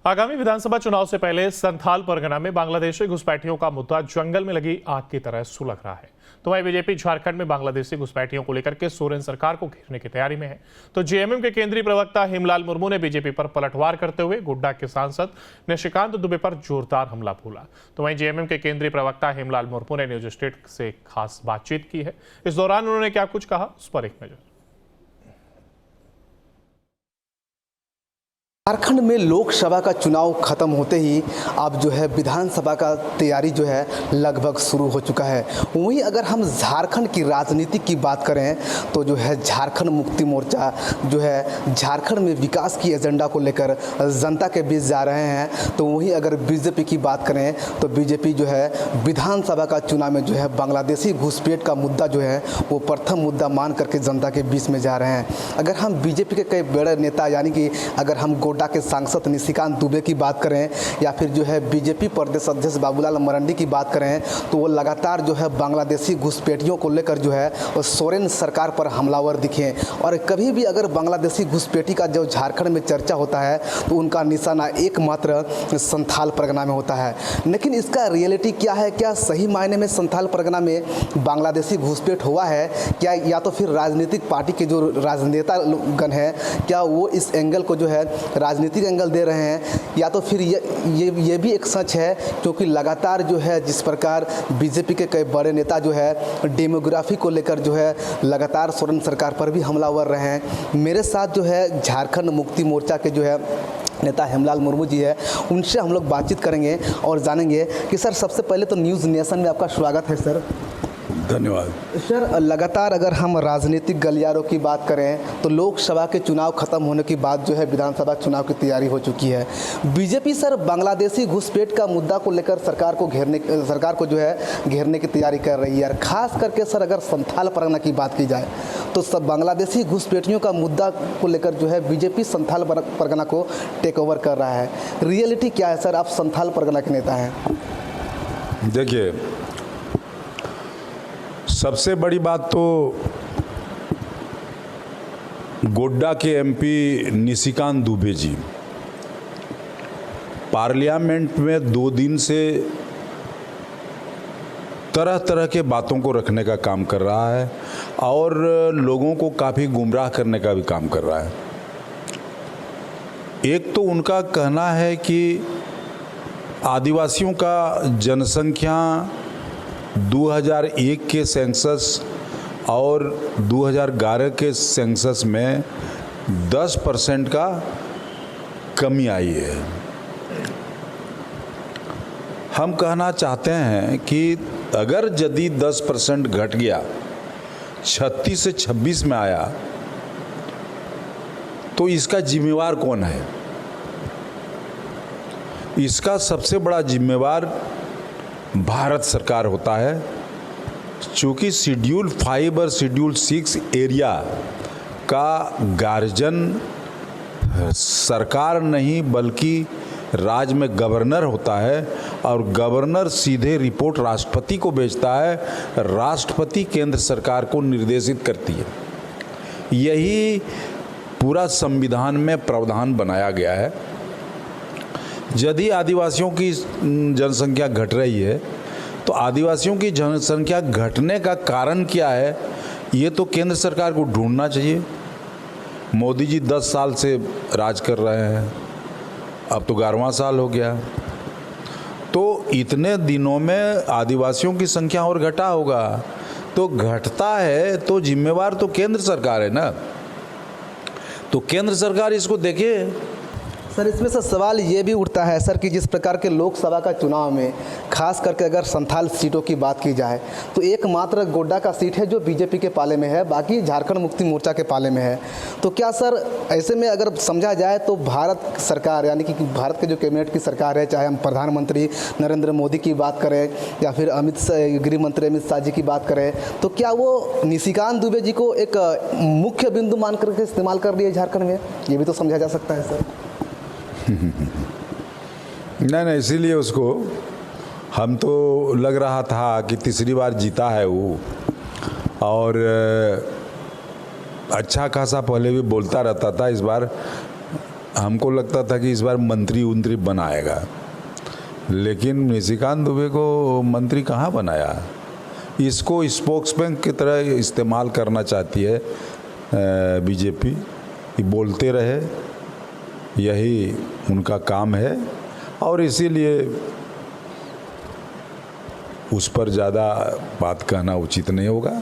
आगामी विधानसभा चुनाव से पहले संथाल परगना में बांग्लादेशी घुसपैठियों का मुद्दा जंगल में लगी आग की तरह सुलग रहा है। तो वहीं बीजेपी झारखंड में बांग्लादेशी घुसपैठियों को लेकर के सोरेन सरकार को घेरने की तैयारी में है। तो जेएमएम के केंद्रीय प्रवक्ता हेमलाल मुर्मू ने बीजेपी पर पलटवार करते हुए गोड्डा के सांसद निशिकांत दुबे पर जोरदार हमला बोला। तो वहीं जेएमएम के केंद्रीय प्रवक्ता हेमलाल मुर्मू ने न्यूज स्टेट से खास बातचीत की है। इस दौरान उन्होंने क्या कुछ कहा, उस पर एक नजर। झारखंड में लोकसभा का चुनाव खत्म होते ही अब जो है विधानसभा का तैयारी जो है लगभग शुरू हो चुका है। वहीं अगर हम झारखंड की राजनीति की बात करें तो जो है झारखंड मुक्ति मोर्चा जो है झारखंड में विकास की एजेंडा को लेकर जनता के बीच जा रहे हैं। तो वहीं अगर बीजेपी की बात करें तो बीजेपी जो है विधानसभा का चुनाव में जो है बांग्लादेशी घुसपैठ का मुद्दा जो है वो प्रथम मुद्दा मान करके जनता के बीच में जा रहे हैं। अगर हम बीजेपी के कई बड़े नेता यानी कि अगर हम गोड्डा के सांसद निशिकांत दुबे की बात करें या फिर जो है बीजेपी प्रदेश अध्यक्ष बाबूलाल मरांडी की बात करें तो वो लगातार जो है बांग्लादेशी घुसपैठियों को लेकर जो है वो सोरेन सरकार पर हमलावर दिखे। और कभी भी अगर बांग्लादेशी घुसपैठी का जो झारखंड में चर्चा होता है तो उनका निशाना एकमात्र संथाल परगना में होता है। लेकिन इसका रियलिटी क्या है? क्या सही मायने में संथाल परगना में बांग्लादेशी घुसपैठ हुआ है क्या, या तो फिर राजनीतिक पार्टी के जो राजनेता गण हैं क्या वो इस एंगल को जो है राजनीतिक एंगल दे रहे हैं, या तो फिर ये भी एक सच है क्योंकि लगातार जो है जिस प्रकार बीजेपी के कई बड़े नेता जो है डेमोग्राफी को लेकर जो है लगातार सोरेन सरकार पर भी हमलावर रहे हैं। मेरे साथ जो है झारखंड मुक्ति मोर्चा के जो है नेता हेमलाल मुर्मू जी है, उनसे हम लोग बातचीत करेंगे और जानेंगे कि सर सबसे पहले तो न्यूज़ नेशन में आपका स्वागत है सर। धन्यवाद सर। लगातार अगर हम राजनीतिक गलियारों की बात करें तो लोकसभा के चुनाव खत्म होने के बाद जो है विधानसभा चुनाव की तैयारी हो चुकी है। बीजेपी सर बांग्लादेशी घुसपैठ का मुद्दा को लेकर सरकार को जो है घेरने की तैयारी कर रही है। खास करके सर अगर संथाल परगना की बात की जाए तो सब बांग्लादेशी घुसपैठियों का मुद्दा को लेकर जो है बीजेपी संथाल परगना को टेक ओवर कर रहा है। रियलिटी क्या है सर? आप संथाल परगना के नेता हैं। देखिए, सबसे बड़ी बात तो गोड्डा के एमपी निशिकांत दुबे जी पार्लियामेंट में 2 दिन से तरह तरह के बातों को रखने का काम कर रहा है और लोगों को काफ़ी गुमराह करने का भी काम कर रहा है। एक तो उनका कहना है कि आदिवासियों का जनसंख्या 2001 के सेंसस और 2011 के सेंसस में 10% का कमी आई है। हम कहना चाहते हैं कि अगर यदि 10% घट गया, 36 से 26 में आया, तो इसका जिम्मेवार कौन है? इसका सबसे बड़ा जिम्मेवार भारत सरकार होता है, चूँकि शेड्यूल 5 और शेड्यूल 6 एरिया का गार्जियन सरकार नहीं बल्कि राज्य में गवर्नर होता है और गवर्नर सीधे रिपोर्ट राष्ट्रपति को भेजता है, राष्ट्रपति केंद्र सरकार को निर्देशित करती है। यही पूरा संविधान में प्रावधान बनाया गया है। यदि आदिवासियों की जनसंख्या घट रही है तो आदिवासियों की जनसंख्या घटने का कारण क्या है, ये तो केंद्र सरकार को ढूंढना चाहिए। मोदी जी 10 साल से राज कर रहे हैं, अब तो 11वां साल हो गया, तो इतने दिनों में आदिवासियों की संख्या और घटा होगा। तो घटता है तो जिम्मेवार तो केंद्र सरकार है ना, तो केंद्र सरकार इसको देखे। सर इसमें से सवाल ये भी उठता है सर कि जिस प्रकार के लोकसभा का चुनाव में खास करके अगर संथाल सीटों की बात की जाए तो एकमात्र गोड्डा का सीट है जो बीजेपी के पाले में है, बाकी झारखंड मुक्ति मोर्चा के पाले में है। तो क्या सर ऐसे में अगर समझा जाए तो भारत सरकार यानी कि भारत के जो कैबिनेट की सरकार है, चाहे हम प्रधानमंत्री नरेंद्र मोदी की बात करें या फिर गृह मंत्री अमित शाह जी की बात करें, तो क्या वो निशिकांत दुबे जी को एक मुख्य बिंदु मान करके इस्तेमाल कर रही है झारखंड में? ये भी तो समझा जा सकता है सर। नहीं, इसीलिए उसको हम तो लग रहा था कि तीसरी बार जीता है वो, और अच्छा खासा पहले भी बोलता रहता था। इस बार हमको लगता था कि इस बार मंत्री बनाएगा, लेकिन निशिकांत दुबे को मंत्री कहाँ बनाया। इसको स्पोक्समैन की तरह इस्तेमाल करना चाहती है बीजेपी, बोलते रहे, यही उनका काम है और इसीलिए उस पर ज़्यादा बात कहना उचित नहीं होगा।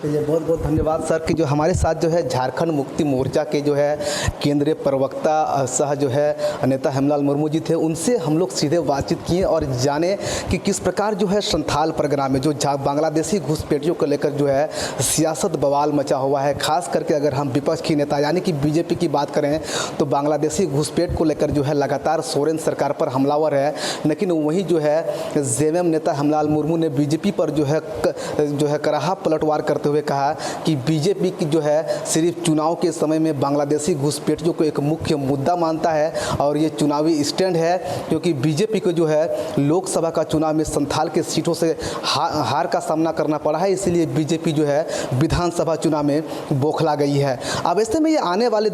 चलिए बहुत बहुत धन्यवाद सर कि जो हमारे साथ जो है झारखंड मुक्ति मोर्चा के जो है केंद्रीय प्रवक्ता सह जो है नेता हेमलाल मुर्मू जी थे, उनसे हम लोग सीधे बातचीत किए और जाने कि किस प्रकार जो है संथाल परगना में जो बांग्लादेशी घुसपैठियों को लेकर जो है सियासत बवाल मचा हुआ है। खास करके अगर हम विपक्ष की नेता यानी कि बीजेपी की बात करें तो बांग्लादेशी घुसपैठ को लेकर जो है लगातार सोरेन सरकार पर हमलावर है, लेकिन वहीं जो है जेएमएम नेता हेमलाल मुर्मू ने बीजेपी पर जो है कराहा पलटवार करते हुए कहा कि बीजेपी की जो है सिर्फ चुनाव के समय में बांग्लादेशी घुसपैठियों को एक मुख्य मुद्दा मानता है और ये चुनावी स्टैंड है, क्योंकि बीजेपी को जो है लोकसभा का चुनाव में संथाल के सीटों से हार का सामना करना पड़ा है, इसीलिए बीजेपी जो है विधानसभा चुनाव में बौखला गई है। अब ऐसे में ये आने वाले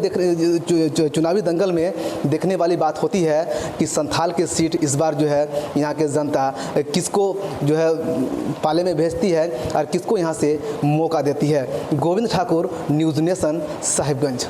चुनावी दंगल में देखने वाली बात होती है कि संथाल के सीट इस बार जो है यहाँ के जनता किसको जो है पाले में भेजती है और किसको यहाँ से मौका देती है। Govind Thakur, news nation, Sahibganj.